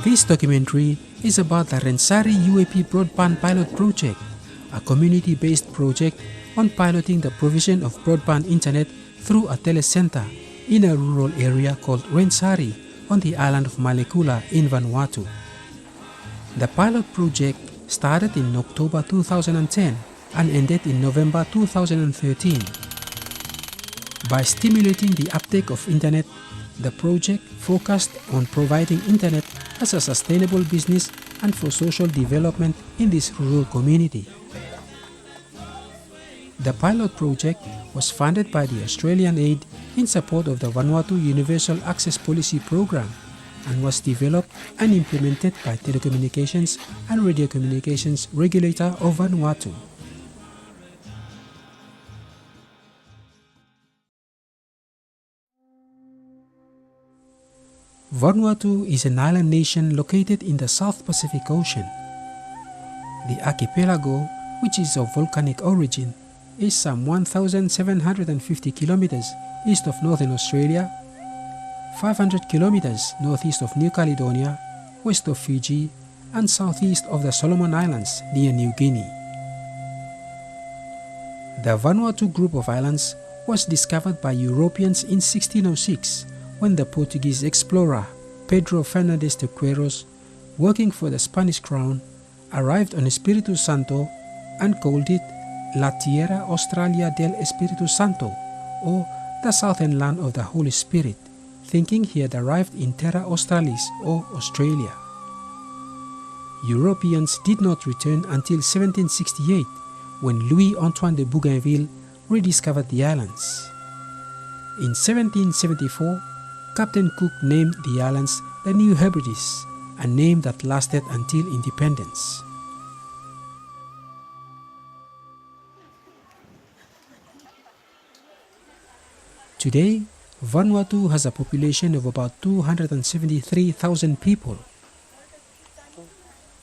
This documentary is about the Rensarie UAP Broadband Pilot Project, a community-based project on piloting the provision of broadband internet through a telecenter in a rural area called Rensarie on the island of Malekula in Vanuatu. The pilot project started in October 2010 and ended in November 2013. By stimulating the uptake of internet, the project focused on providing internet as a sustainable business and for social development in this rural community. The pilot project was funded by the Australian Aid in support of the Vanuatu Universal Access Policy Program and was developed and implemented by Telecommunications and Radio Communications Regulator of Vanuatu. Vanuatu is an island nation located in the South Pacific Ocean. The archipelago, which is of volcanic origin, is some 1,750 kilometers east of northern Australia, 500 kilometers northeast of New Caledonia, west of Fiji, and southeast of the Solomon Islands near New Guinea. The Vanuatu group of islands was discovered by Europeans in 1606 when the Portuguese explorer Pedro Fernandes de Queiroz, working for the Spanish crown, arrived on Espiritu Santo and called it La Tierra Australia del Espiritu Santo, or the southern land of the Holy Spirit, thinking he had arrived in Terra Australis, or Australia. Europeans did not return until 1768, when Louis-Antoine de Bougainville rediscovered the islands. In 1774, Captain Cook named the islands the New Hebrides, a name that lasted until independence. Today, Vanuatu has a population of about 273,000 people.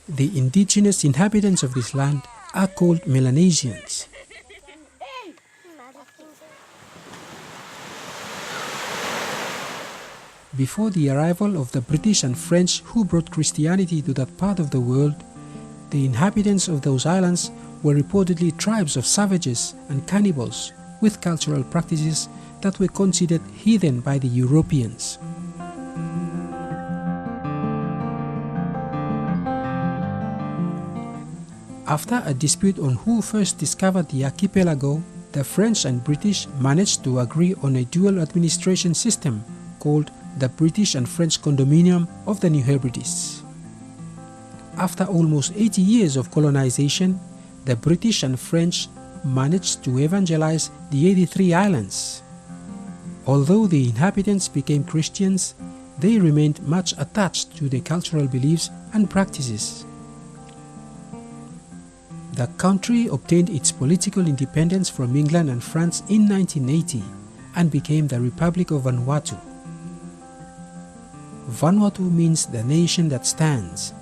The indigenous inhabitants of this land are called Melanesians. Before the arrival of the British and French who brought Christianity to that part of the world, the inhabitants of those islands were reportedly tribes of savages and cannibals with cultural practices that were considered heathen by the Europeans. After a dispute on who first discovered the archipelago, the French and British managed to agree on a dual administration system called the British and French Condominium of the New Hebrides. After almost 80 years of colonization, the British and French managed to evangelize the 83 islands. Although the inhabitants became Christians, they remained much attached to their cultural beliefs and practices. The country obtained its political independence from England and France in 1980 and became the Republic of Vanuatu. Vanuatu means the nation that stands.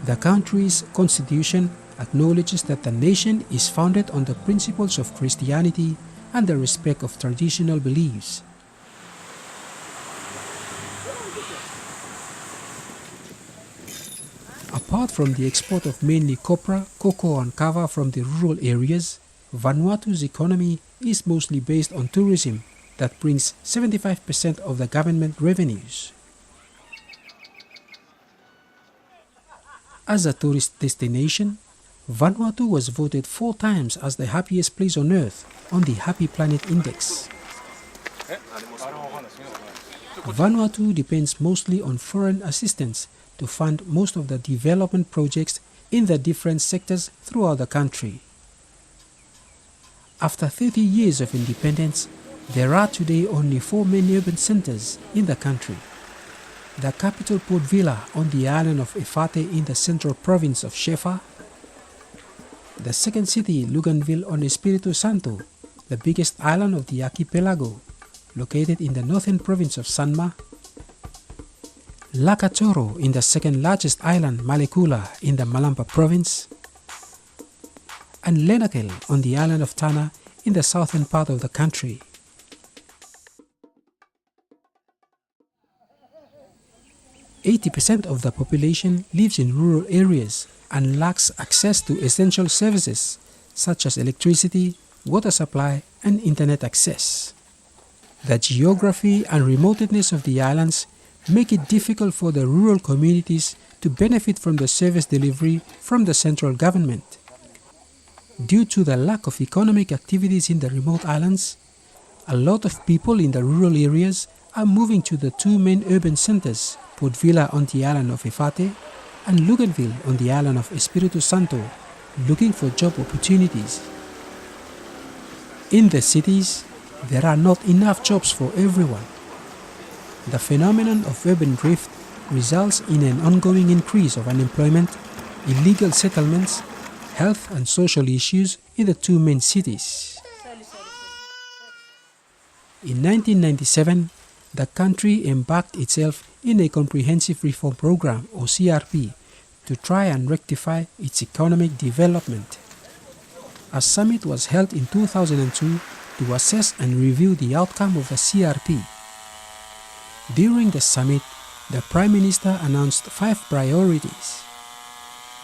The country's constitution acknowledges that the nation is founded on the principles of Christianity and the respect of traditional beliefs. Apart from the export of mainly copra, cocoa and kava from the rural areas, Vanuatu's economy is mostly based on tourism that brings 75% of the government revenues. As a tourist destination, Vanuatu was voted 4 times as the happiest place on earth on the Happy Planet Index. Vanuatu depends mostly on foreign assistance to fund most of the development projects in the different sectors throughout the country. After 30 years of independence, there are today only 4 main urban centers in the country. The capital Port Vila on the island of Efate in the central province of Shefa, the second city Luganville on Espiritu Santo, the biggest island of the archipelago, located in the northern province of Sanma, Lakatoro in the second largest island Malekula in the Malampa province, and Lenakel on the island of Tana in the southern part of the country. 80% of the population lives in rural areas and lacks access to essential services such as electricity, water supply, and internet access. The geography and remoteness of the islands make it difficult for the rural communities to benefit from the service delivery from the central government. Due to the lack of economic activities in the remote islands, a lot of people in the rural areas are moving to the two main urban centers, Port Vila on the island of Efate and Luganville on the island of Espiritu Santo, looking for job opportunities. In the cities, there are not enough jobs for everyone. The phenomenon of urban drift results in an ongoing increase of unemployment, illegal settlements, health and social issues in the two main cities. In 1997, the country embarked itself in a comprehensive reform program or CRP to try and rectify its economic development. A summit was held in 2002 to assess and review the outcome of the CRP. During the summit, the Prime Minister announced 5 priorities.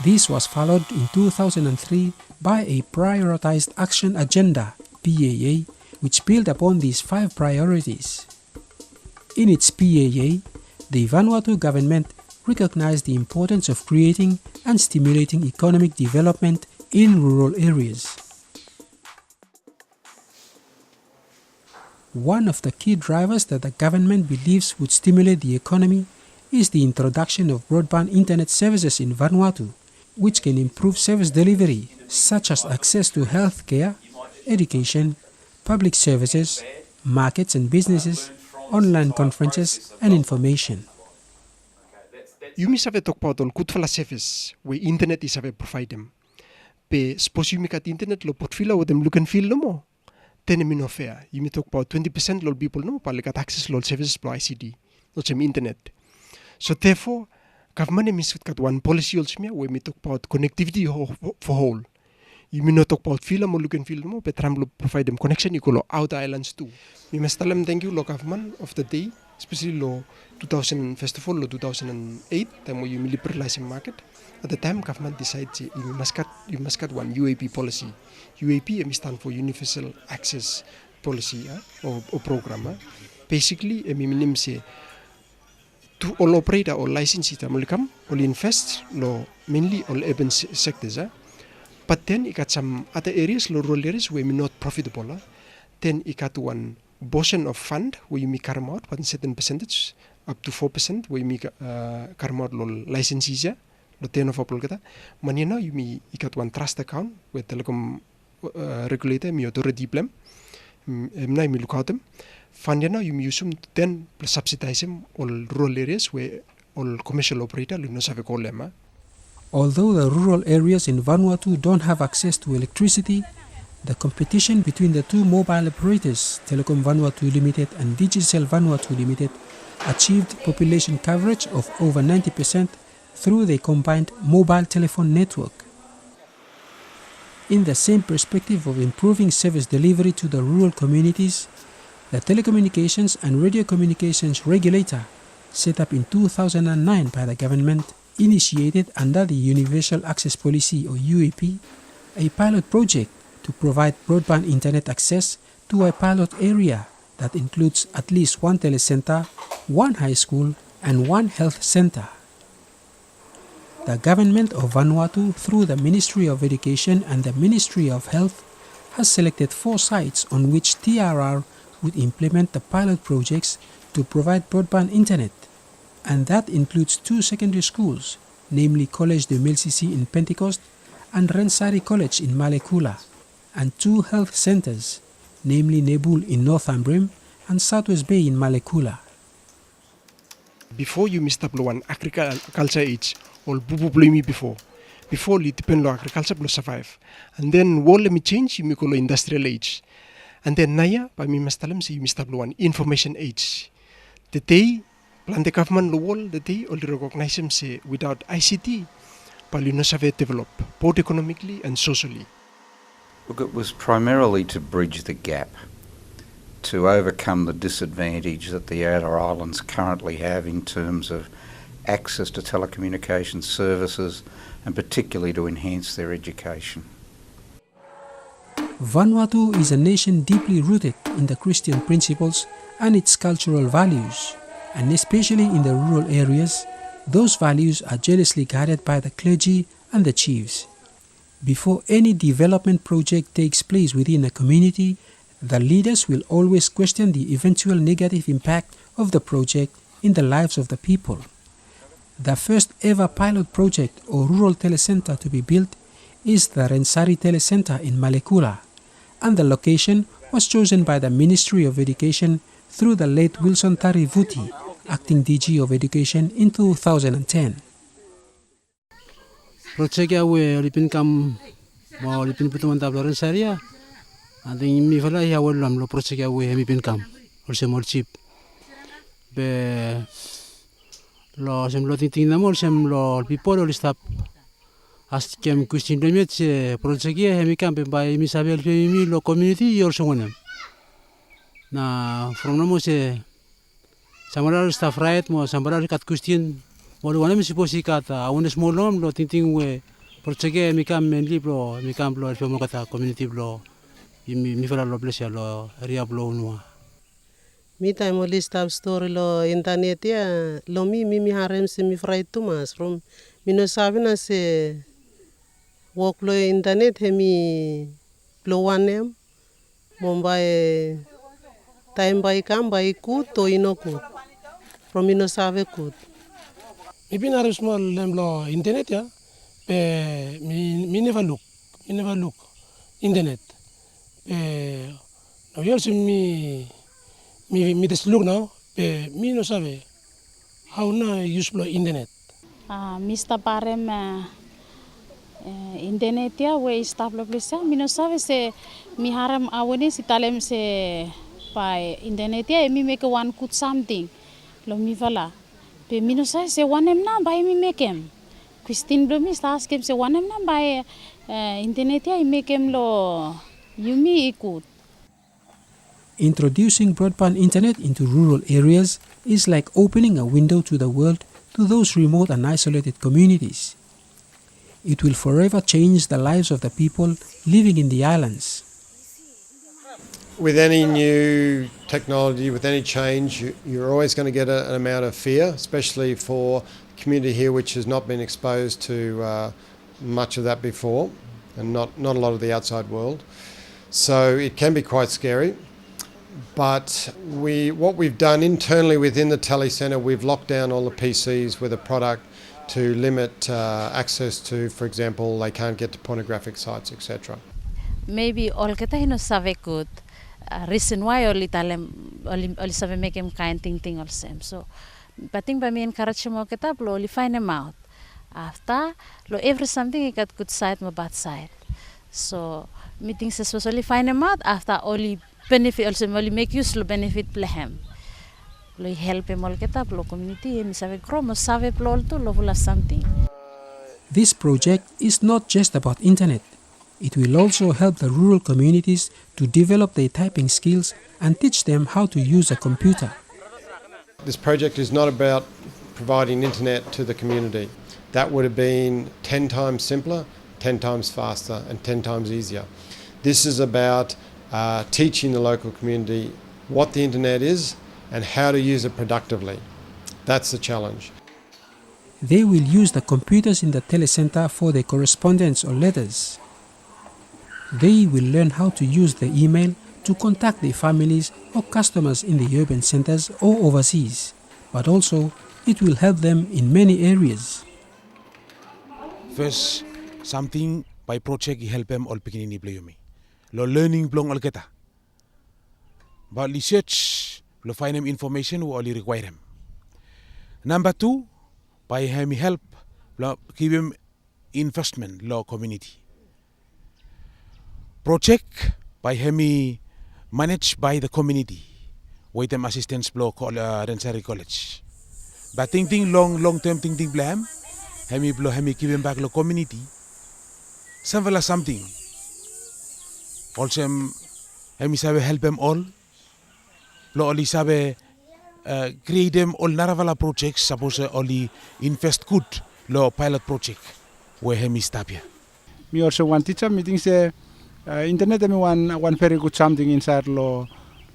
This was followed in 2003 by a Prioritized Action Agenda (PAA), which built upon these 5 priorities. In its PAA, the Vanuatu government recognized the importance of creating and stimulating economic development in rural areas. One of the key drivers that the government believes would stimulate the economy is the introduction of broadband internet services in Vanuatu, which can improve service delivery, such as access to healthcare, education, public services, markets and businesses, online conferences, and information. Yumi save tokpautol kutfala service we internet isave provide them. Pe spos yumi kat internet lo portfila with them look and feel no more. Then mino fair. Yumi talk about 20% lol people no palikat access lol services pro ICD, not some internet. So therefore, government means kat one policy also me we talk about connectivity for whole. You may not talk about film or look and feel more, but Tram provide them connection equal out islands too. We must tell them thank you, government of the day, especially law 2000 first of all, 2008, time when you liberalize the market. At the time, government decides you must cut one UAP policy. UAP stand for Universal Access Policy or program. Basically, I say to all operator or license it, all invest, mainly all urban sectors. But then you got some other areas, rural areas where we're not profitable. Then you got one portion of fund where you make carry out one certain percentage, up to 4% where you make carry out licenses. Ten of Apolgata. Manina you got one trust account with telecom regulator, me authority plan. Me look out them. Fundina you use them then subsidize them all rural areas where all commercial operator will not have a call. Although the rural areas in Vanuatu don't have access to electricity, the competition between the two mobile operators, Telecom Vanuatu Limited and Digicel Vanuatu Limited, achieved population coverage of over 90% through the combined mobile telephone network. In the same perspective of improving service delivery to the rural communities, the Telecommunications and Radio Communications Regulator, set up in 2009 by the government, initiated under the Universal Access Policy or UAP, a pilot project to provide broadband internet access to a pilot area that includes at least one telecenter, one high school, and one health center. The government of Vanuatu, through the Ministry of Education and the Ministry of Health, has selected 4 sites on which TRR would implement the pilot projects to provide broadband internet, and that includes 2 secondary schools, namely College de Melcisi in Pentecost and Rensarie College in Malekula, and 2 health centers, namely Nebul in Northumbrian and Southwest Bay in Malekula. Before you missed up one agriculture age, or bubu before it depend on agriculture plus survive. And then what let me change, you call industrial age. And then Naya, by me must tell them, you missed up one information age. The day, plan the government wall, the day, all recognize them say without ICT, but you know, develop both economically and socially. Look, it was primarily to bridge the gap, to overcome the disadvantage that the outer islands currently have in terms of access to telecommunications services and particularly to enhance their education. Vanuatu is a nation deeply rooted in the Christian principles and its cultural values, and especially in the rural areas, those values are jealously guarded by the clergy and the chiefs. Before any development project takes place within a community, the leaders will always question the eventual negative impact of the project in the lives of the people. The first ever pilot project or rural telecenter to be built is the Rensarie telecenter in Malekula, and the location was chosen by the Ministry of Education through the late Wilson Tarivuti, acting DG of Education in 2010. Project ya we olipin kam mo olipin putuman tablo Rensarie ading mi fala ya welam lo project ya we hemi pin kam olse mol chip be lo sem lo ting na mol sem lo people ol stop as kem question de met project ya hemi kam be by mi sabel mi lo community yor songonem na from no mo se samara staff right mo samara kat question mo lo mi siposi kata aun small nom lo ting we project ya mi kam men libro mi kam lo mo kata community lo mi fala lo bless lo area lo unwa mi time list of story lo internet ya lo mi harem se mi fry too much from mi no sabe na se work lo internet he mi lo wanem Mumbai time by kam by ku to inoku from mi no sabe ku mi bin harem small lem lo internet ya pe mi never look internet no yo se mi des look now pe mi no sabe how na use lo internet Mr. Parem internet ya we staff lo plesa mi no sabe se mi haram awone si talem se pa internet ya mi make one good something lo mi fala pe mi no sabe se one em na by mi make em Christine Blomi stars kem se one em na by internet ya make em lo yumi ikut. Introducing broadband internet into rural areas is like opening a window to the world to those remote and isolated communities. It will forever change the lives of the people living in the islands. With any new technology, with any change, you're always going to get an amount of fear, especially for the community here which has not been exposed to much of that before, and not a lot of the outside world. So it can be quite scary. But what we've done internally within the telecentre, we've locked down all the PCs with a product to limit access to, for example, they can't get to pornographic sites, etc. Maybe all kita hino save good reason why oli save make him kind thing also. So, pating ba mi encourage mo kita lo oli find him out. After lo every something he got good side mo bad side. So meeting says only find him out after only benefit also only make use lo benefit plehem. Lo help him all kita lo community mi save grow mo save lo to lo vula something. This project is not just about internet. It will also help the rural communities to develop their typing skills and teach them how to use a computer. This project is not about providing internet to the community. That would have been 10 times simpler, 10 times faster and 10 times easier. This is about teaching the local community what the internet is and how to use it productively. That's the challenge. They will use the computers in the telecentre for their correspondence or letters. They will learn how to use the email to contact their families or customers in the urban centres or overseas, but also it will help them in many areas. First, something by project help them all beginning play lo learning blong all kita. But research lo find them information wo all require them. Number 2, by him help lo give them investment lo community. Project by him managed by the community with them assistance block Rensarie College. But think long term think blame hemi give him back lo community. Something. Also hemi sabe help them all. Lo oli sabe create them all naravala projects suppose only invest good lo pilot project where hemi stapia. Me also one teacher meeting say internet me one very good something inside lo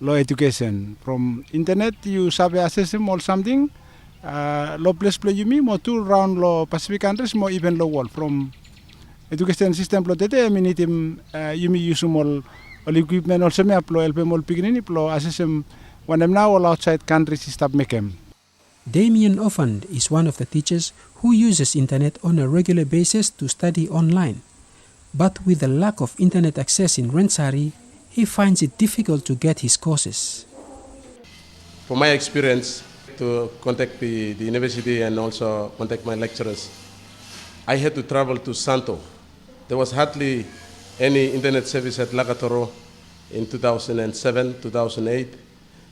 education. From internet you sabe access all something lo place play you me more two round lo Pacific countries more even lo world from education system lo tete me need him you me use all equipment also me uplo help all beginning plo access when I'm now all outside countries stop make them. Damien Offand is one of the teachers who uses internet on a regular basis to study online. But with the lack of internet access in Rensarie, he finds it difficult to get his courses. From my experience, to contact the university and also contact my lecturers, I had to travel to Santo. There was hardly any internet service at Lagatoro in 2007, 2008.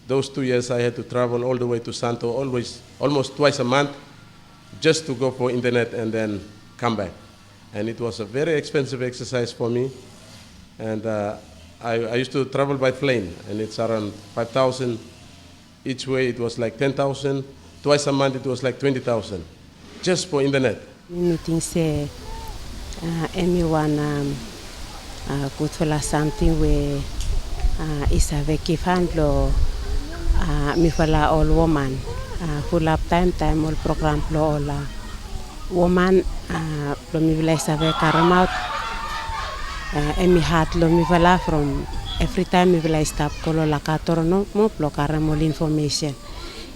Those 2 years I had to travel all the way to Santo, almost twice a month, just to go for internet and then come back. And it was a very expensive exercise for me. And I used to travel by plane, and it's around 5,000 each way. It was like 10,000. Twice a month it was like 20,000, just for internet. Meeting say anyone could follow something where is a vacant hand lo me follow all woman full up time all program lo all woman lo me will save caramount me hat lo me follow from every time me will stop kolo la katorno mo lo caramol information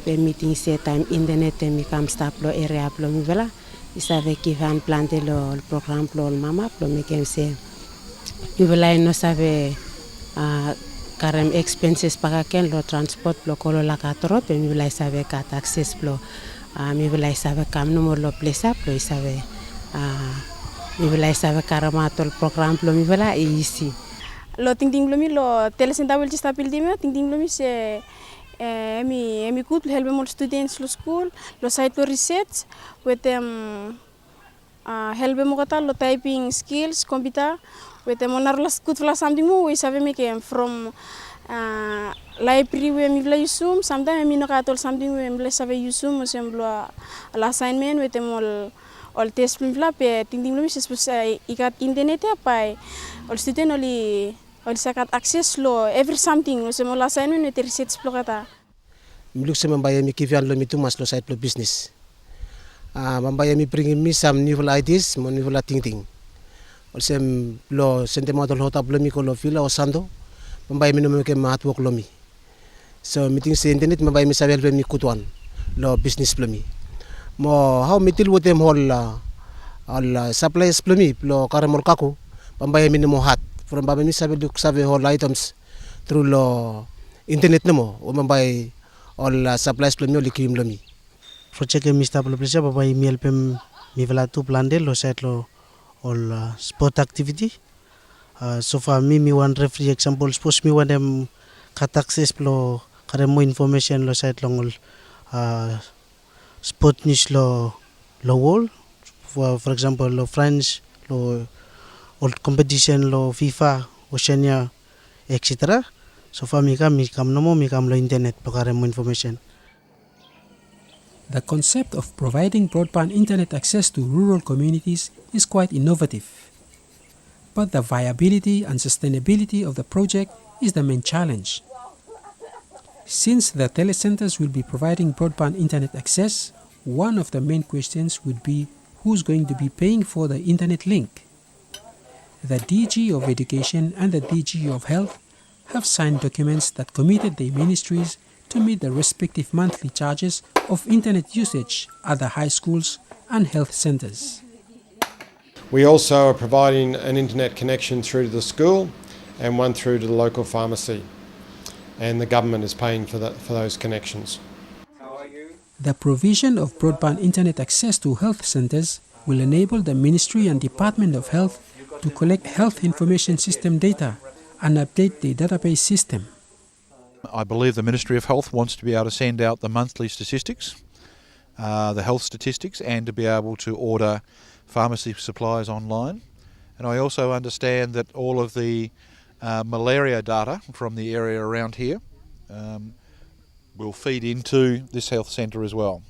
be meeting say time internet me come stop lo area lo me will save kivan planter lo program lo mama lo me can say me will no save karem expenses pagaken lo transport lo kolo la katoro pe mi vilay save kat access lo mi vilay save kam no lo place up lo save mi vilay save karamatol program lo mi vilay ici lo ting lo mi lo telesenta wel stapil dime ting lo mi se emi kut help more students lo school lo site lo research with them help mo kata lo typing skills computer with them onar las kut la something mo we save me came from library we mi vla usum sometimes mi no katol something we mi save usum semblo la assignment with them all test mi vla pe ting lo mi se ikat internet pa all student oli sakat access lo every something lo semblo la assignment we research lo kata mi look se mambaya mi kivian lo mi tu mas lo site lo business mambaya mi bring me some new ideas mo new ting Olsem lo sentema dol hota blomi ko lo fila o sando mambay mi no ke mat wok lomi so meeting se internet mambay mi sabel mi kutwan lo business blomi mo how mitil wotem hol all supplies blomi lo karamol kaku mambay mi no hat from mambay mi sabel duk save hol items through lo internet nemo o mambay all supplies blomi li kim lomi project mi stable plesa mambay mi helpem mi vela tu plande lo set lo all sport activity so far me one referee example suppose me one them cut access lo kare mo information lo site long sport niche lo wall for example lo France lo all competition lo FIFA Oceania etc. So far me kam lo internet lo kare mo information. The concept of providing broadband internet access to rural communities is quite innovative. But the viability and sustainability of the project is the main challenge. Since the telecenters will be providing broadband internet access, one of the main questions would be who's going to be paying for the internet link. The DG of Education and the DG of Health have signed documents that committed their ministries to meet the respective monthly charges of internet usage at the high schools and health centers. We also are providing an internet connection through to the school and one through to the local pharmacy, and the government is paying for those connections. The provision of broadband internet access to health centers will enable the Ministry and Department of Health to collect health information system data and update the database system. I believe the Ministry of Health wants to be able to send out the monthly statistics, the health statistics, and to be able to order pharmacy supplies online. And I also understand that all of the malaria data from the area around here will feed into this health centre as well.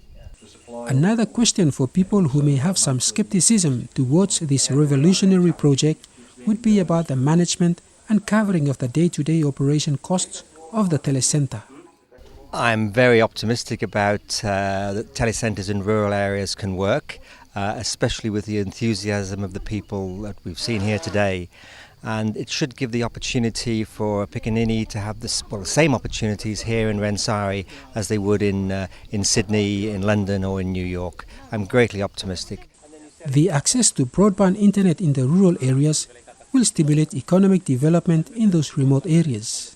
Another question for people who may have some skepticism towards this revolutionary project would be about the management and covering of the day-to-day operation costs of the telecentre. I'm very optimistic about that telecentres in rural areas can work, especially with the enthusiasm of the people that we've seen here today. And it should give the opportunity for Piccaninny to have the same opportunities here in Rensarie as they would in Sydney, in London or in New York. I'm greatly optimistic. The access to broadband internet in the rural areas will stimulate economic development in those remote areas.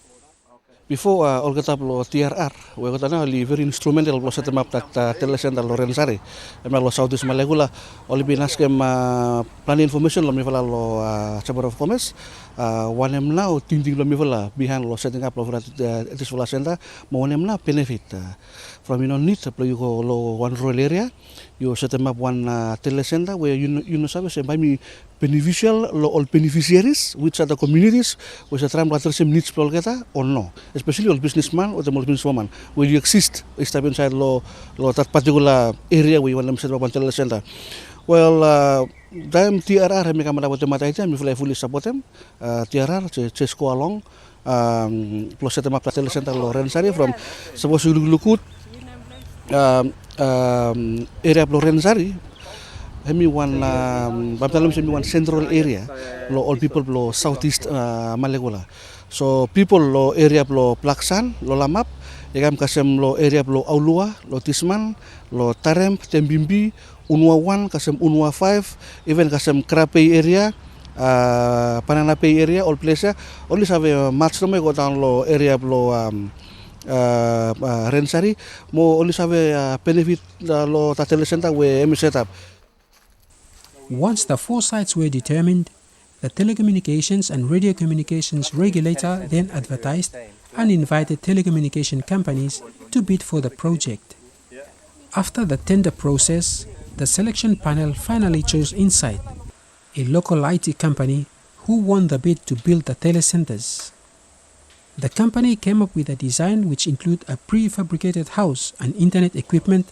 Before all get up lo TRR, we got now very instrumental lo set up that telecenter lo Rensarie. Lo Saudis Malegula, only been asking plan information lo mivala lo Chamber of Commerce. One em now thinking lo mivala behind lo setting up lo this center. One em now benefit from need you go lo one rural area. You set up one telecenter where you know service by me beneficial lo all beneficiaries, which are the communities, which are trying to same needs people get or no, especially all businessman or the businesswoman, where you exist step inside lo that particular area where you want them set up one telecenter. Well, them TRR kami kamera buat mata aja, we fully support them. TRR just go along. Plus set up telecenter lo Rensarie from suppose you look area lo Rensarie. Hemi one one central area lo all people lo southeast Malegola. So people lo area lo Plaksan lo Lamap, egam kasem lo area lo Aulua, lo Tisman, lo Tarem, Tembimbi, Unua 1, kasem Unua 5, even kasem Krapei area, Pananapei area, all places. Only have much no go down lo area lo Rensarie, mo only have benefit lo telecenter we emi set up. Once the 4 sites were determined, the Telecommunications and Radio Communications Regulator then advertised and invited telecommunication companies to bid for the project. After the tender process, the selection panel finally chose Insight, a local IT company who won the bid to build the telecentres. The company came up with a design which included a prefabricated house and internet equipment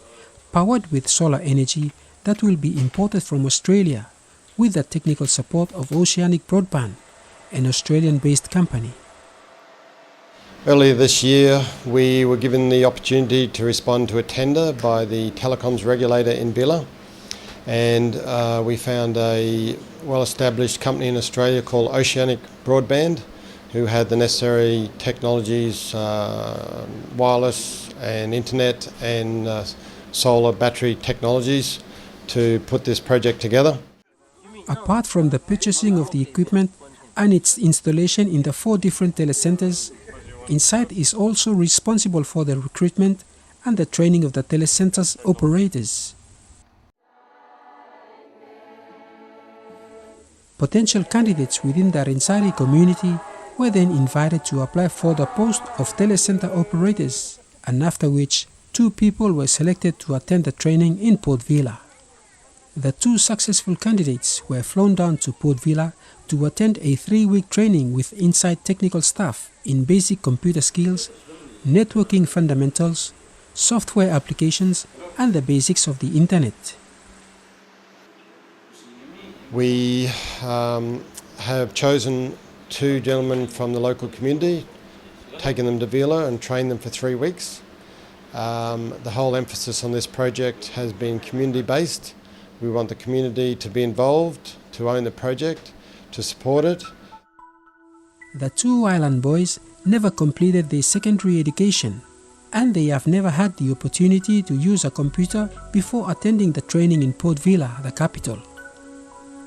powered with solar energy that will be imported from Australia with the technical support of Oceanic Broadband, an Australian-based company. Earlier this year, we were given the opportunity to respond to a tender by the telecoms regulator in Billa, and we found a well-established company in Australia called Oceanic Broadband, who had the necessary technologies, wireless and internet and solar battery technologies to put this project together. Apart from the purchasing of the equipment and its installation in the 4 different telecentres, Insight is also responsible for the recruitment and the training of the telecentres operators. Potential candidates within the Rensarie community were then invited to apply for the post of telecentre operators, and after which 2 people were selected to attend the training in Port Vila. The 2 successful candidates were flown down to Port Vila to attend a 3-week training with Insight technical staff in basic computer skills, networking fundamentals, software applications, and the basics of the internet. We have chosen 2 gentlemen from the local community, taken them to Vila and trained them for 3 weeks. The whole emphasis on this project has been community-based. We want the community to be involved, to own the project, to support it. The 2 island boys never completed their secondary education, and they have never had the opportunity to use a computer before attending the training in Port Vila, the capital.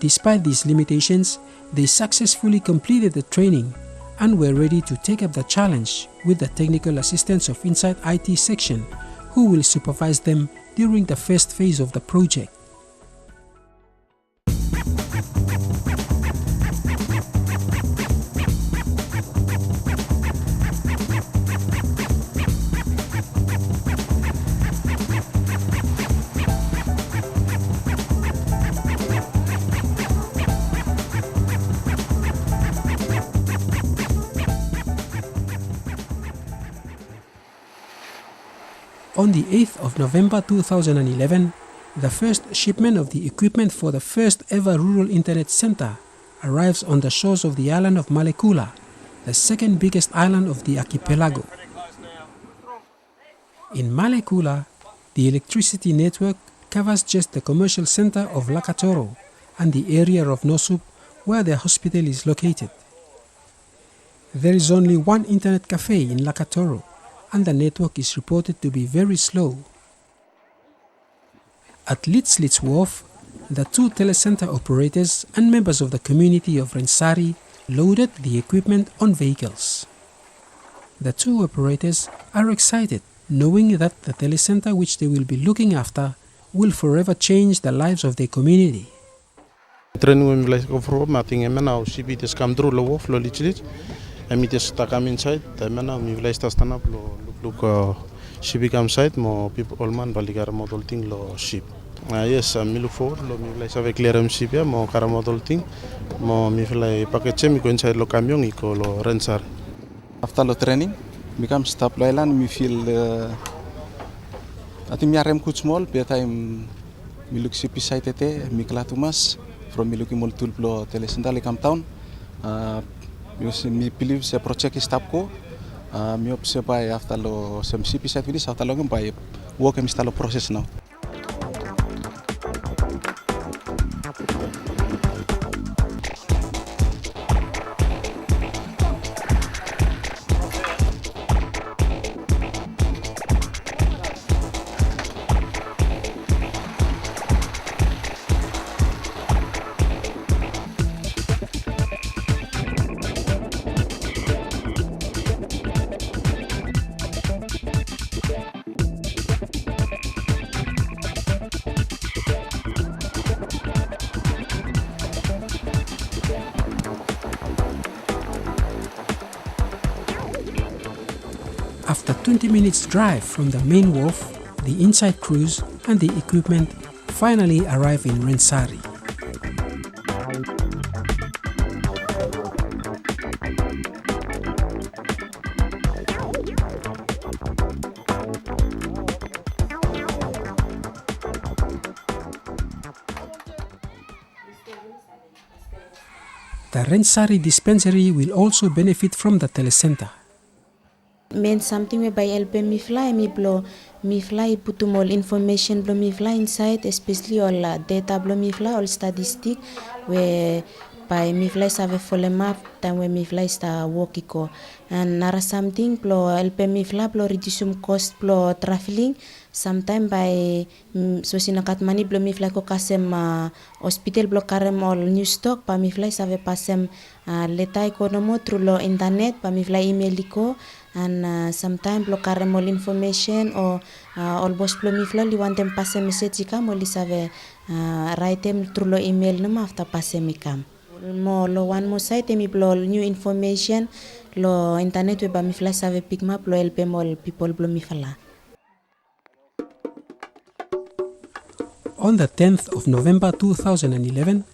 Despite these limitations, they successfully completed the training and were ready to take up the challenge with the technical assistance of Insight IT section, who will supervise them during the first phase of the project. On the 8th of November 2011, the first shipment of the equipment for the first ever rural internet center arrives on the shores of the island of Malekula, the second biggest island of the archipelago. In Malekula, the electricity network covers just the commercial center of Lakatoro and the area of Nosup where the hospital is located. There is only one internet cafe in Lakatoro, and the network is reported to be very slow. At Litslitz Wharf, the two telecenter operators and members of the community of Rensarie loaded the equipment on vehicles. The two operators are excited, knowing that the telecenter which they will be looking after will forever change the lives of their community. Training when like overall mapping and now CB just come through low flow literally. I mean just come inside. I mean now we like to stand up look CB come side more people all man baligar model thing lo ship. Yes, me look forward lo me like have clear CB more car model thing more me like package me go inside lo camion iko lo Rensarie. After the training, we come stop island. We feel I think we are small, but I'm we look CP site ete me klatumas. From me looking multiple plo telecentral come town. Me believe the project is stop ko. Me observe by after lo some CP site finish after lo by work and start process now. After 20 minutes drive from the main wharf, the inside crews and the equipment finally arrive in Rensarie. The Rensarie dispensary will also benefit from the telecenter. Mean something we by help me fly put all information blow me fly inside, especially all data blow me fly all statistic where by me fly have a full map time when me fly start working ko and nara something blow help me fly blow reduce cost blow traveling sometime by so sinakat money blow me fly ko kasem hospital blow karem all new stock pa me fly have pasem leta economo through lo internet pa me fly email ko and sometimes blow karem all information or all boss blow me fly li want them pass message kam or li save write them through lo email nama after pass me kam mo lo one more site me blow new information lo internet we ba me fly save pick map lo help all people blow me fly. On the 10th of November 2011,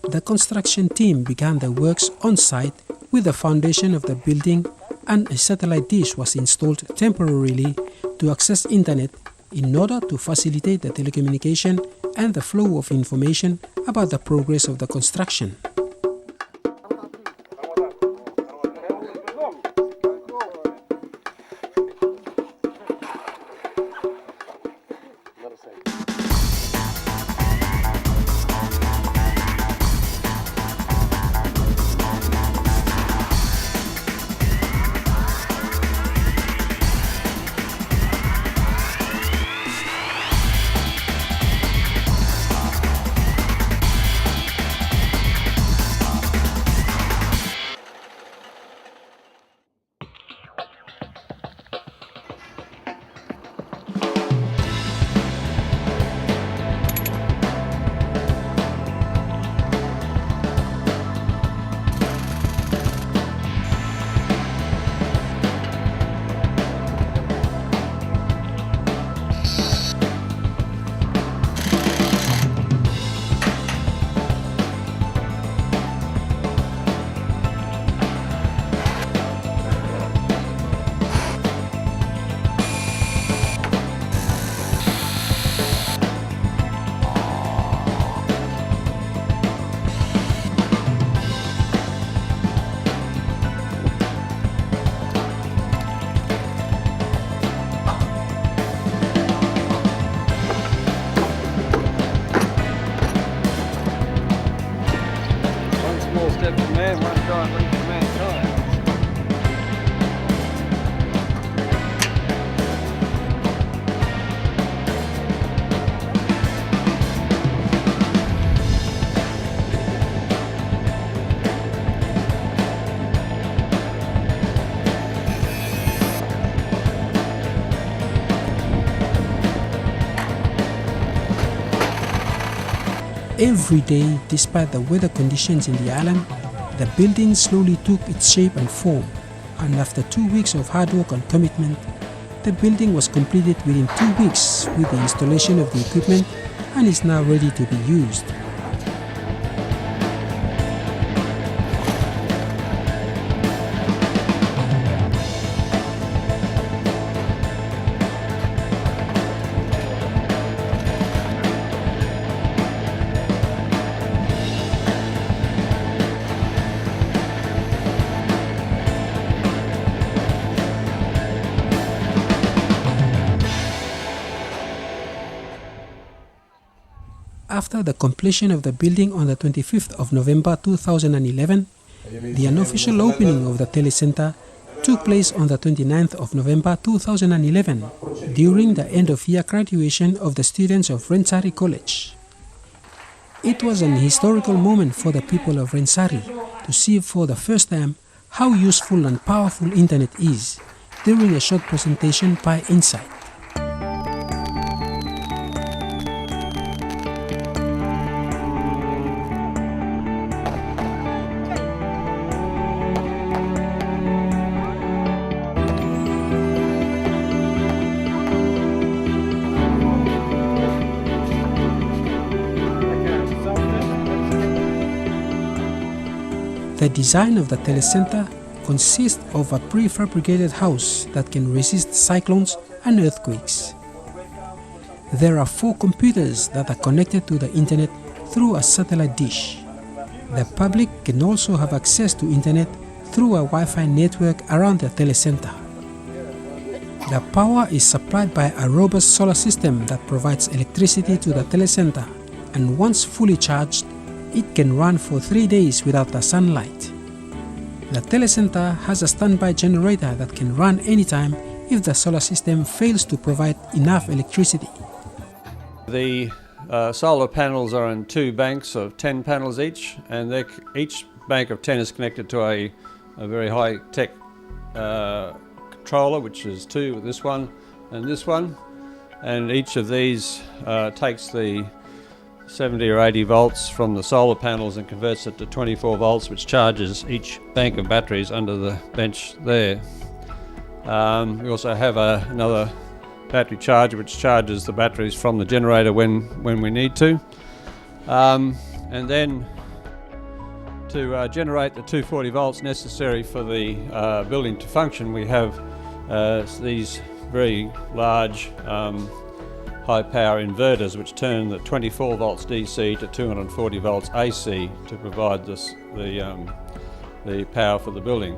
the construction team began the works on site with the foundation of the building, and a satellite dish was installed temporarily to access internet in order to facilitate the telecommunication and the flow of information about the progress of the construction. Every day, despite the weather conditions in the island, the building slowly took its shape and form, and after 2 weeks of hard work and commitment, the building was completed within 2 weeks with the installation of the equipment and is now ready to be used. After the completion of the building on the 25th of November 2011, the unofficial opening of the telecenter took place on the 29th of November 2011 during the end-of-year graduation of the students of Rensarie College. It was an historical moment for the people of Rensarie to see for the first time how useful and powerful internet is during a short presentation by Insight. The design of the telecenter consists of a prefabricated house that can resist cyclones and earthquakes. There are 4 computers that are connected to the internet through a satellite dish. The public can also have access to internet through a Wi-Fi network around the telecenter. The power is supplied by a robust solar system that provides electricity to the telecenter, and once fully charged, it can run for 3 days without the sunlight. The telecenter has a standby generator that can run anytime if the solar system fails to provide enough electricity. The solar panels are in 2 banks of 10 panels each, and each bank of 10 is connected to a very high-tech controller, which is 2, this one and this one, and each of these takes the 70 or 80 volts from the solar panels and converts it to 24 volts, which charges each bank of batteries under the bench there. We also have another battery charger which charges the batteries from the generator when we need to. And then to generate the 240 volts necessary for the building to function, we have these very large high power inverters which turn the 24 volts DC to 240 volts AC to provide the power for the building.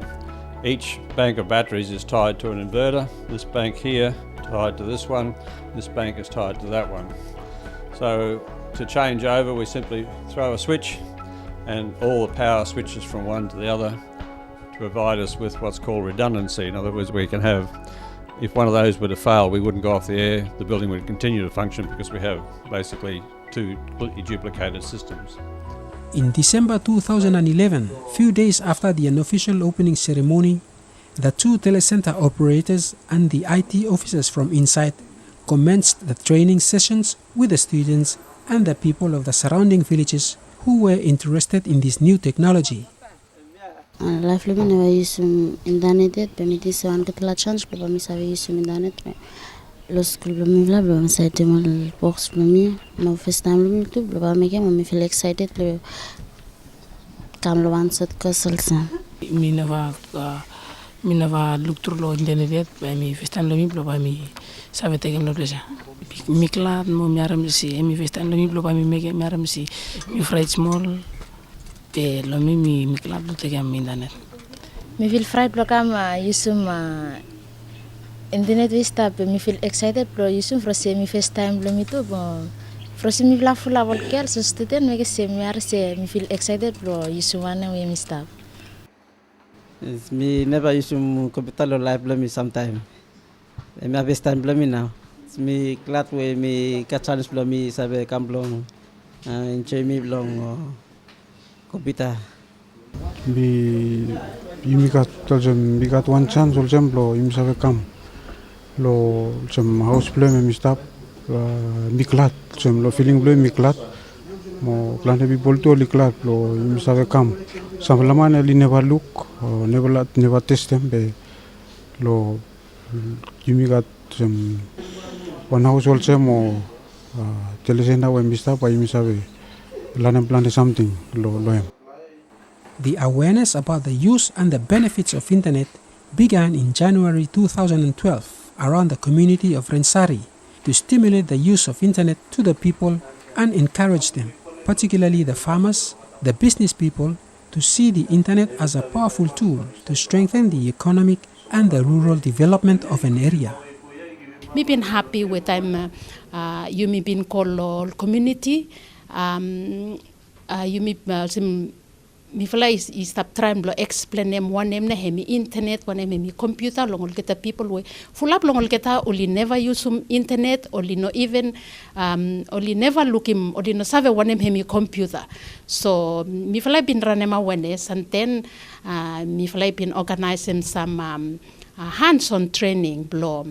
Each bank of batteries is tied to an inverter. This bank here tied to this one, this bank is tied to that one. So to change over, we simply throw a switch and all the power switches from one to the other to provide us with what's called redundancy. In other words, we can have, if one of those were to fail, we wouldn't go off the air, the building would continue to function because we have basically 2 completely duplicated systems. In December 2011, few days after the unofficial opening ceremony, the 2 telecenter operators and the IT officers from Insight commenced the training sessions with the students and the people of the surrounding villages who were interested in this new technology. Life living never use internet, permitting someone to la change, but we have use internet. Lo school me vla, but we say mal box me. My first time me too, but me ke me feel excited. Lo kam lo answer kasalsa. Me never look through lo internet, but me first time me but me sabe take lo pleasure. Me klad mo me aram si, me first time me but me aram si, me fried small. Pe lo mi klab lo tega mi internet. Me feel fried program yusum internet vista pe me feel excited pro yusum for se mi first time lo mi to for se mi vla fula volker so student me ke se me are se me feel excited pro yusum wana we mi staff. Me never use computer lo live lo me sometime. Me have time lo me now. Me glad way me catch chance lo me sabe kam blong enjoy me blong computer. We got one chance lo im save kam lo house play me stop miklat lo feeling play miklat mo plan bi bolto liklat lo im save kam samlaman ali never look never test them be lo you got one house also mo telesenda we mista pa im save plan something lo em. The awareness about the use and the benefits of internet began in January 2012 around the community of Rensarie to stimulate the use of internet to the people and encourage them, particularly the farmers, the business people, to see the internet as a powerful tool to strengthen the economic and the rural development of an area. Me been happy with you me been called community. You me mi fala is tap trying to explain them one name na hemi internet one name hemi computer longol kita people we full up longol kita only never use internet only no even only never look him only no save one name hemi computer so mi fala been run awareness and then mi fala been organizing some hands-on training blo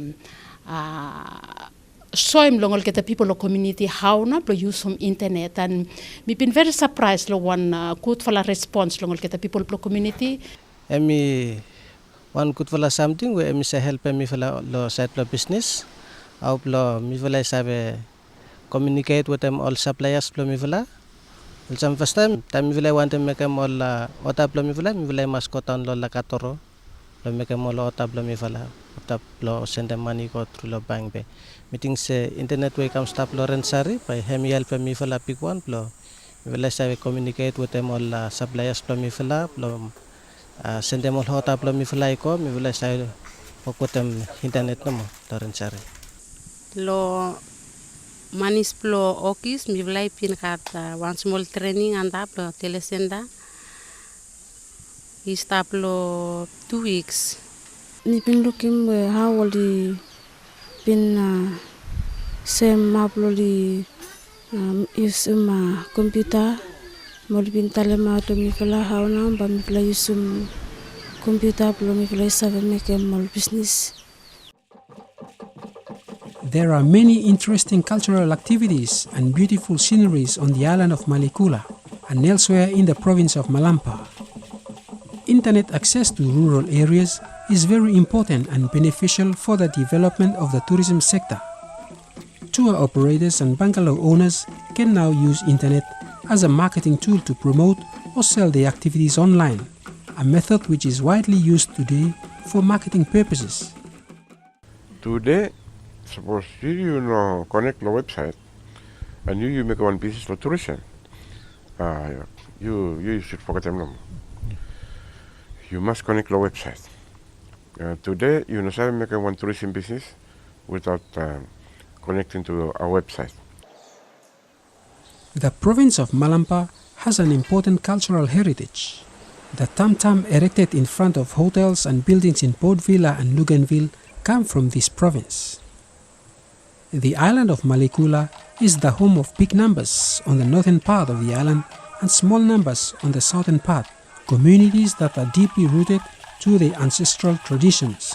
show him longol kita people of community how na to use internet and me been very surprised lo one good for response longol kita people of community. Emi one good for something we emi say help me for lo side lo business. Au lo mi for save communicate with them all suppliers lo mi for. Some first time mi for want to make them all otap lo mi for mi for mascot on lo la katoro lo make them all otap lo mi for otap lo send them money go through lo bank be. Meeting se internet way come stop lo Rensarie by hemi help me for la pick one lo we say communicate with them all suppliers lo mi for lo send them all hot up lo mi for ko mi will say with them internet no mo lo Rensarie lo manis plo okis mi will pin kat one small training and up lo telesenda he stop lo 2 weeks me been looking how will the been same maploli use computer mol bin talema to mi fala hauna ba mi fala use computer plo mi fala save make mol business. There are many interesting cultural activities and beautiful sceneries on the island of Malekula and elsewhere in the province of Malampa. Internet access to rural areas is very important and beneficial for the development of the tourism sector. Tour operators and bungalow owners can now use internet as a marketing tool to promote or sell their activities online, a method which is widely used today for marketing purposes. Today, suppose you connect the website and you make one business for tourism. You should forget them. You must connect the website. Today, you know, make one tourism business without connecting to our website. The province of Malampa has an important cultural heritage. The tam-tam erected in front of hotels and buildings in Port Vila and Luganville come from this province. The island of Malekula is the home of big numbers on the northern part of the island and small numbers on the southern part, communities that are deeply rooted to their ancestral traditions.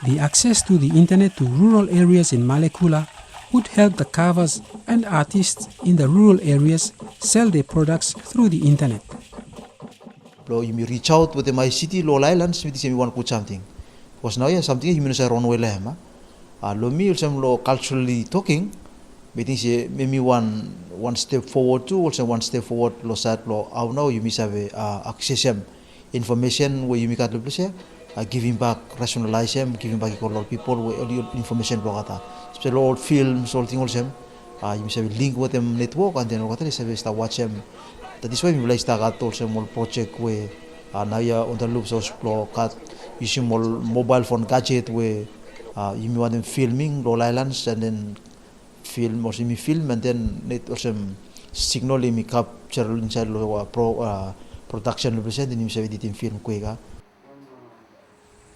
The access to the internet to rural areas in Malekula would help the carvers and artists in the rural areas sell their products through the internet. You may reach out with my city, low islands, with the one put something. Because now you have something you may say wrong way lehma. Lo me some low culturally talking, meaning say maybe one step forward to also one step forward lo sat lo how now you may have access information where you make at the giving back, rationalize them, giving back to people where all your information blogata. Especially all films, all things also. You may have link with them network and then what they start watch them. That is why we like start also more project where now you on the loops of cat using more mobile phone gadget where you may want them filming Roll Islands and then film or semi film and then net also signal me capture inside production lo presente ni bisa editing film kuega.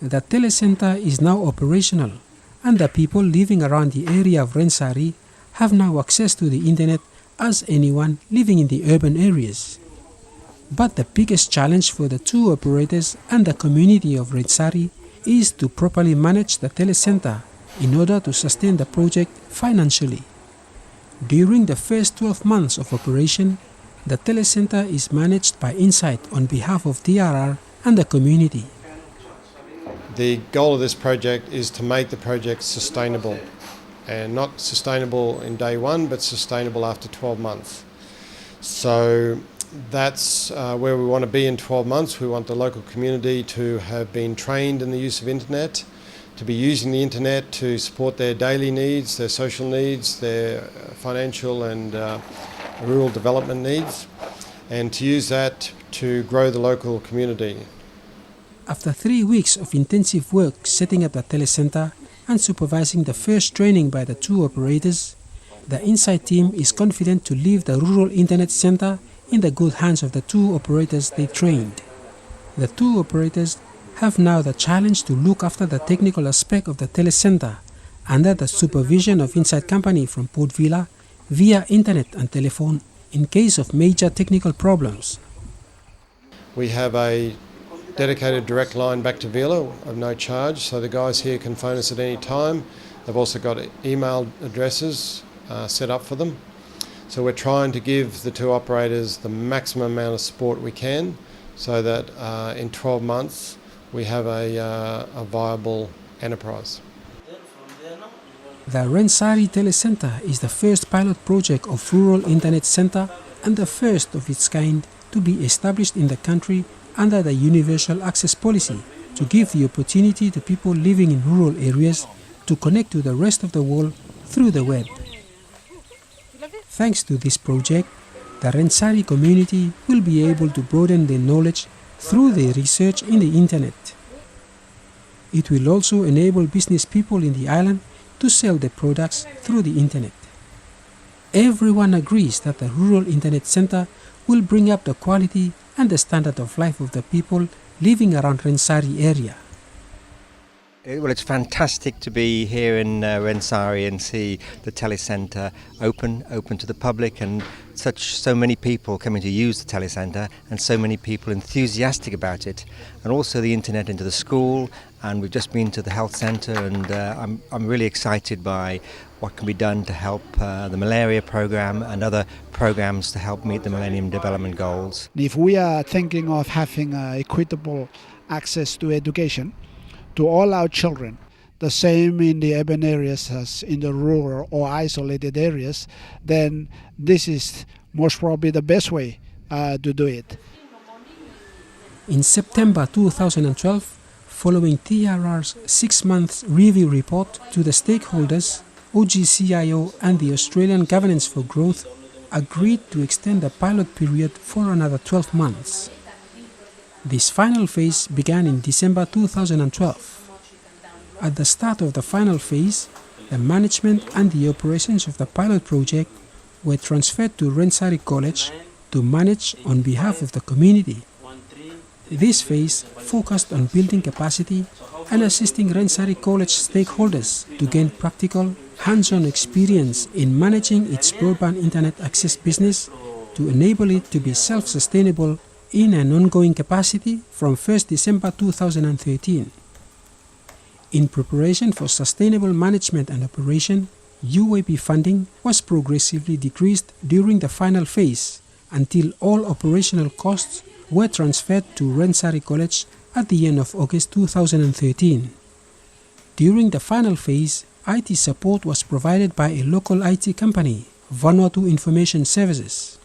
The telecenter is now operational, and the people living around the area of Rensarie have now access to the internet as anyone living in the urban areas. But the biggest challenge for the two operators and the community of Rensarie is to properly manage the telecenter in order to sustain the project financially. During the first 12 months of operation, the telecenter is managed by Insight on behalf of DRR and the community. The goal of this project is to make the project sustainable, and not sustainable in day one, but sustainable after 12 months. So that's where we want to be in 12 months. We want the local community to have been trained in the use of internet, to be using the internet to support their daily needs, their social needs, their financial and rural development needs, and to use that to grow the local community. After 3 weeks of intensive work setting up the telecenter and supervising the first training by the two operators, the Insight team is confident to leave the rural internet center in the good hands of the two operators they trained. The two operators have now the challenge to look after the technical aspect of the telecenter under the supervision of Insight Company from Port Vila via internet and telephone in case of major technical problems. We have a dedicated direct line back to Vila of no charge, so the guys here can phone us at any time. They've also got email addresses set up for them. So we're trying to give the two operators the maximum amount of support we can so that in 12 months we have a viable enterprise. The Rensarie Telecenter is the first pilot project of rural internet center and the first of its kind to be established in the country under the Universal Access Policy to give the opportunity to people living in rural areas to connect to the rest of the world through the web. Thanks to this project, the Rensarie community will be able to broaden their knowledge through their research in the internet. It will also enable business people in the island to sell their products through the internet. Everyone agrees that the rural internet center will bring up the quality and the standard of life of the people living around Rensarie area. Well, it's fantastic to be here in Rensarie and see the telecentre open to the public, and so many people coming to use the telecentre and so many people enthusiastic about it, and also the internet into the school. And we've just been to the health centre, and I'm really excited by what can be done to help the malaria programme and other programmes to help meet the Millennium Development Goals. If we are thinking of having equitable access to education to all our children, the same in the urban areas as in the rural or isolated areas, then this is most probably the best way to do it. In September 2012, following TRR's 6-month review report to the stakeholders, OGCIO and the Australian Governance for Growth agreed to extend the pilot period for another 12 months. This final phase began in December 2012. At the start of the final phase, the management and the operations of the pilot project were transferred to Rensarie College to manage on behalf of the community. This phase focused on building capacity and assisting Rensarie College stakeholders to gain practical, hands-on experience in managing its broadband internet access business to enable it to be self-sustainable in an ongoing capacity from 1st December 2013. In preparation for sustainable management and operation, UAP funding was progressively decreased during the final phase until all operational costs were transferred to Rensarie College at the end of August 2013. During the final phase, IT support was provided by a local IT company, Vanuatu Information Services.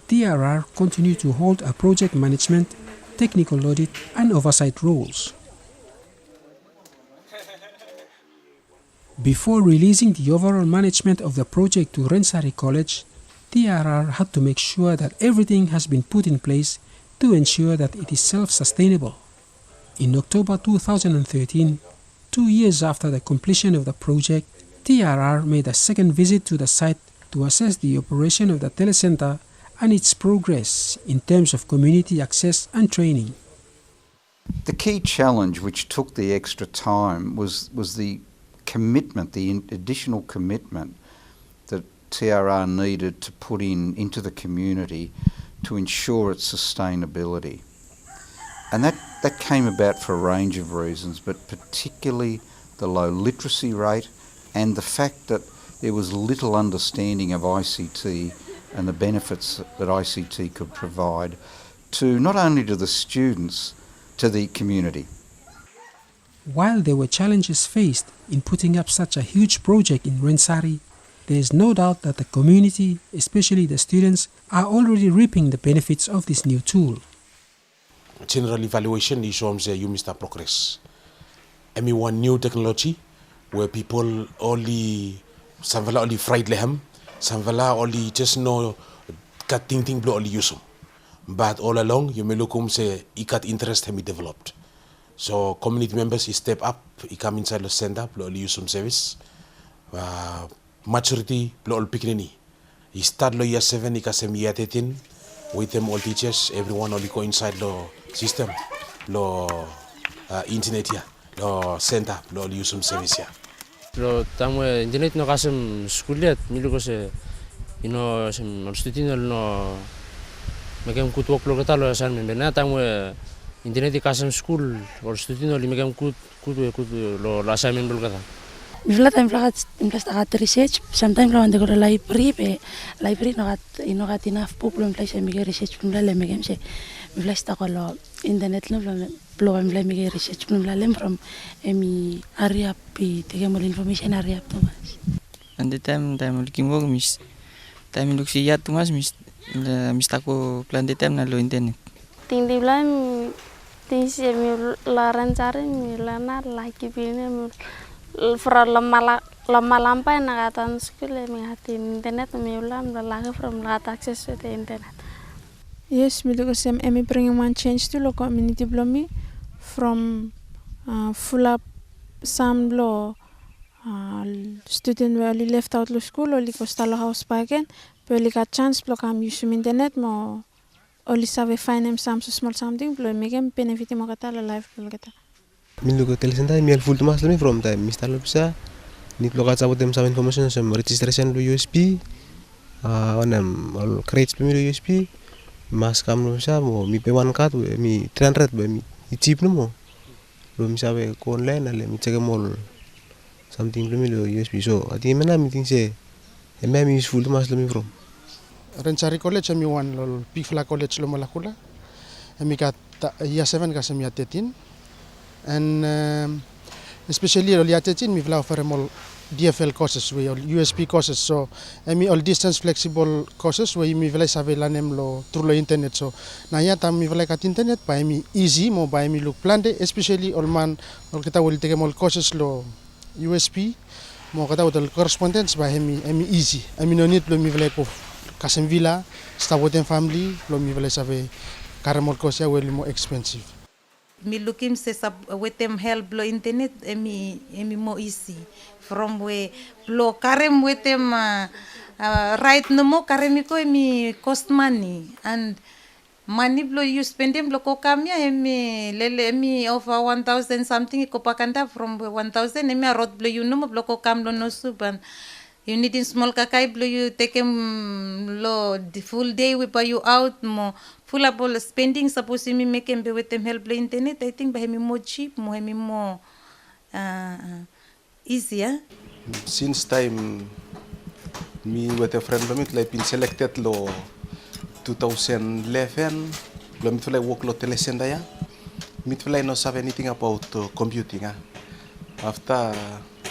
TRR continued to hold a project management, technical audit and oversight roles. Before releasing the overall management of the project to Rensarie College, TRR had to make sure that everything has been put in place to ensure that it is self-sustainable. In October 2013, 2 years after the completion of the project, TRR made a second visit to the site to assess the operation of the telecenter and its progress in terms of community access and training. The key challenge which took the extra time was the commitment, the additional commitment that TRR needed to put into the community to ensure its sustainability. And that came about for a range of reasons, but particularly the low literacy rate and the fact that there was little understanding of ICT and the benefits that ICT could provide to not only to the students, to the community. While there were challenges faced in putting up such a huge project in Rensarie, there is no doubt that the community, especially the students, are already reaping the benefits of this new tool. General evaluation is you Mr. Progress. And we want new technology where people only fried lehem, only just know cutting thing blow only use. But all along you may look say ikat interest have developed. So community members step up, come inside the center, blow only use service. Maturity blow all picking. He start lo year 7, ikasem year 13. With them all teachers, everyone only go inside the system, the internet here, the center, the use service here. Lo tamu internet no kasem skuliat, milu kose, sem student no, megam kut work lo kata lo asan membena tamu internet kasem school, or student no megam kut lo assignment lo kata. Mifla time flagat research, sometimes lo ande ko library no gat enough people place me research pun le megam se mifla sta ko lo internet no lo mifla me research pun lem from emi area pi tegem information area Thomas. And the time looking work time look si yat Thomas mis tako plan the time na lo internet. Ting di blam ting se mi la Rensarie mi la na like pin from lama lampai nagatan school mi hatin internet mi ulam la from lat access to the internet. Yes, because I'm bringing one change to the community blomi from full up some law student were left out of school only costalo house bagen but got chance block am use internet mo only save find some small something blow megem benefit mo kata la life blow kata. Minluko telesenta mi full tomas lami from time Mr. Lopsa nit lokat sabot dem some information some registration lo USB onam all crates mi lo USB mas kam lo sa mo mi pe1 card mi 300 be mi chip no mo lo mi sabe ko online ale mi check mol something lo mi lo USB so ati mena mi think say mi useful tomas lami from Rensarie college mi wan lo Pifla college lo malakula mi kat year 7 ka sem year 13. And especially all yatetin mi vla offer all DFL courses we all USP courses so all distance flexible courses we mi vla save lanem lo through lo internet so na ya tam mi vla kat internet pa mi easy mo ba mi look plande especially all man all kita will take all courses lo USP mo kata all correspondence ba mi easy no need lo mi vla ko kasem villa sta woten family lo mi vla save karamol course ya well more expensive. Mi looking se with them help lo internet emi mo easy from we lo karem with them right no mo karem ko emi cost money and money blow you spend them lo ko kamya emi lele emi over 1000 something ko pakanda from 1000 emi road blow you no mo blow ko kam lo no suban you need in small kakai blow you take him lo the full day we buy you out mo full up all spending suppose me make him be with them help the internet I think by me more cheap more easier. Since time me with a friend lo mit like been selected lo 2011 lo mit like work lo telesenda ya mit like no have anything about computing after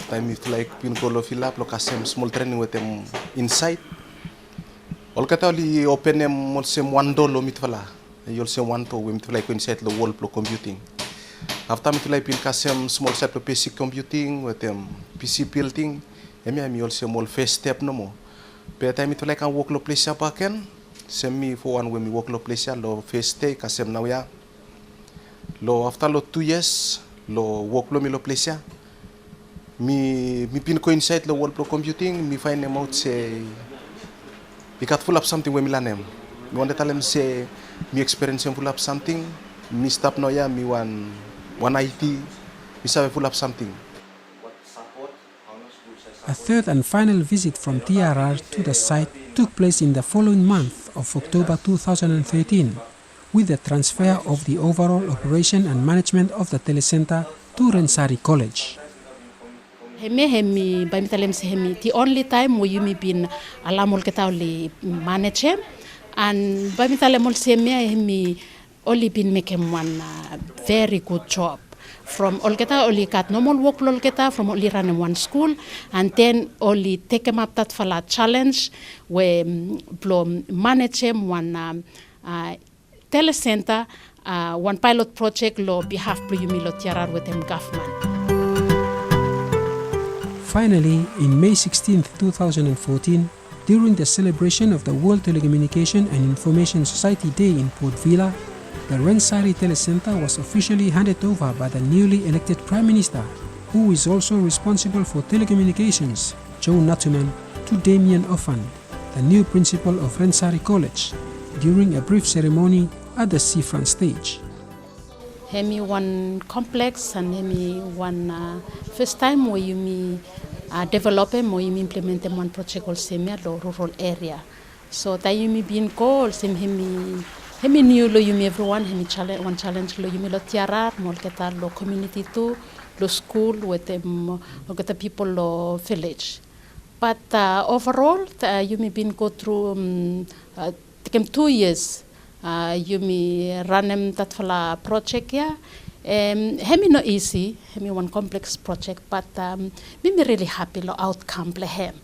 time mit like pin ko lo fill up lo kasem small training with them inside all kata li open em mol sem $1 mit fala yol sem $1 we mit like inside lo wall pro computing after mit like pin kasem small set pro PC computing with them PC building emi yol sem all first step no mo pe time mit like kan work lo place apa ken sem mi for one we mi work lo place lo first day kasem now ya lo after lo 2 years lo work lo mi lo place mi pin ko inside lo wall pro computing mi find them out say we got full up something we milanem Mi want to tell them say me experience full up something. Me stop now ya me one IT. Me say full up something. A third and final visit from TRR to the site took place in the following month of October 2013, with the transfer of the overall operation and management of the telecenter to Rensarie College. The only time where you been alamol ketauli manage him, and hemi only been making one very good job. From Olgeta only got normal work Olgeta from only running one school, and then only take him up that for a challenge where manage him one telecenter, one pilot project lo behalf of TRR with him government. Finally, in May 16, 2014, during the celebration of the World Telecommunication and Information Society Day in Port Vila, the Rensarie Telecenter was officially handed over by the newly elected Prime Minister, who is also responsible for telecommunications, Joe Natuman, to Damien Offan, the new principal of Rensarie College, during a brief ceremony at the seafront stage. Hemi one complex and hemi one first time where you me develop him or you implement one project also in rural area. So that you me being called sim hemi new lo you me everyone hemi challenge lo you me lo TRR mo keta lo community too lo school with them lo keta people lo village. But overall you me been go through taken 2 years. You me run them that for a project yeah. Hemi no easy, hemi one complex project, but me really happy lo outcome le hem.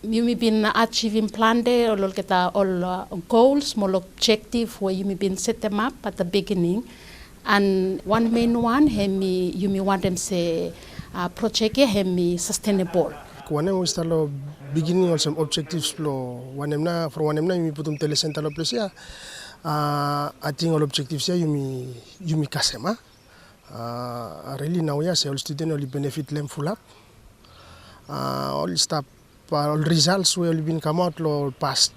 You me been achieving plan there or get all goals, more objective where you me been set them up at the beginning, and one main one hemi you me want them say project yeah hemi sustainable. When we start lo beginning also objectives lo wanemna for wanemna you putum telecenter lo place ya I think all objectives ya you me kasema really now ya say all student only benefit them full up all start all results will been come out lo past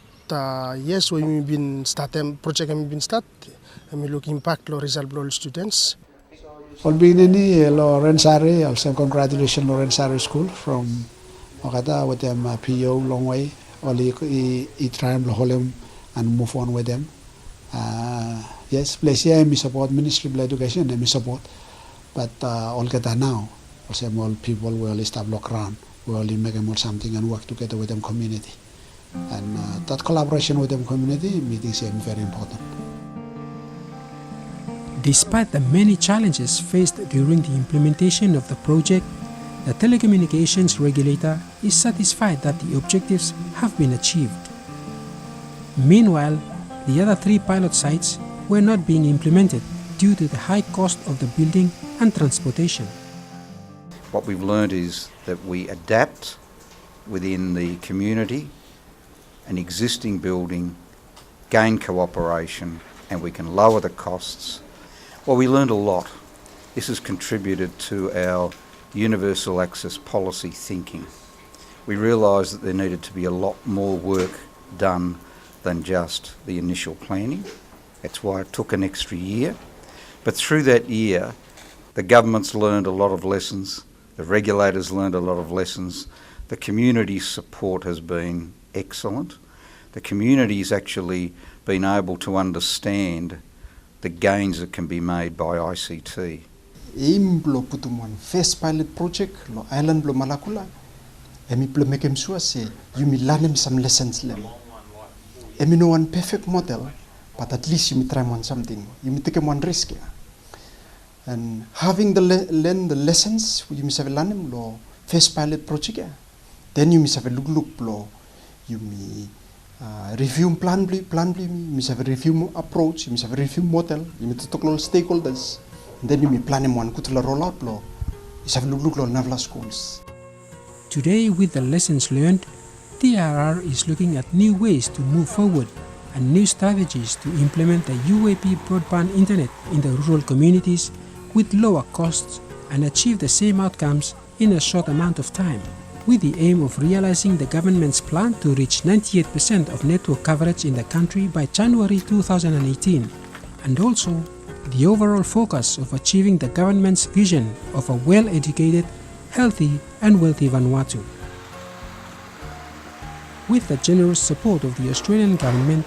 years we been start them project we been start and we look impact lo result lo students. All beginning ni lo Rensarie also congratulations lo Rensarie school from Okada with them PO long way. Only he try to hold them and move on with them. Yes, place here me support Ministry of Education and me support. But all get now. Also all people will start look around. We only make them something and work together with them community. And that collaboration with them community meetings is very important. Despite the many challenges faced during the implementation of the project, the telecommunications regulator is satisfied that the objectives have been achieved. Meanwhile, the other 3 pilot sites were not being implemented due to the high cost of the building and transportation. What we've learned is that we adapt within the community, an existing building, gain cooperation, and we can lower the costs. Well, we learned a lot. This has contributed to our universal access policy thinking. We realised that there needed to be a lot more work done than just the initial planning. That's why it took an extra year. But through that year, the government's learned a lot of lessons, the regulators learned a lot of lessons, the community support has been excellent. The community's actually been able to understand the gains that can be made by ICT. Lo putuman first pilot project lo island lo malakula emi plo mekem sure say you me learn some lessons lem emi no one perfect model but at least you me try one something you me take one risk yeah. And having learn the lessons you me have learn lo first pilot project yeah. Then you me have look lo you me review plan me have a review approach you me have a review model you me talk to stakeholders. Then you plan one kutula rollout lo. Is have look lo navla schools. Today, with the lessons learned, TRR is looking at new ways to move forward and new strategies to implement the UAP broadband internet in the rural communities with lower costs and achieve the same outcomes in a short amount of time. with the aim of realizing the government's plan to reach 98% of network coverage in the country by January 2018, and also the overall focus of achieving the government's vision of a well-educated, healthy and wealthy Vanuatu. With the generous support of the Australian government,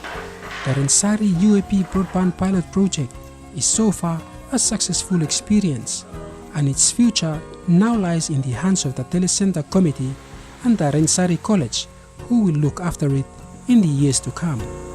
the Rensarie UAP Broadband Pilot Project is so far a successful experience, and its future now lies in the hands of the Telecenter Committee and the Rensarie College, who will look after it in the years to come.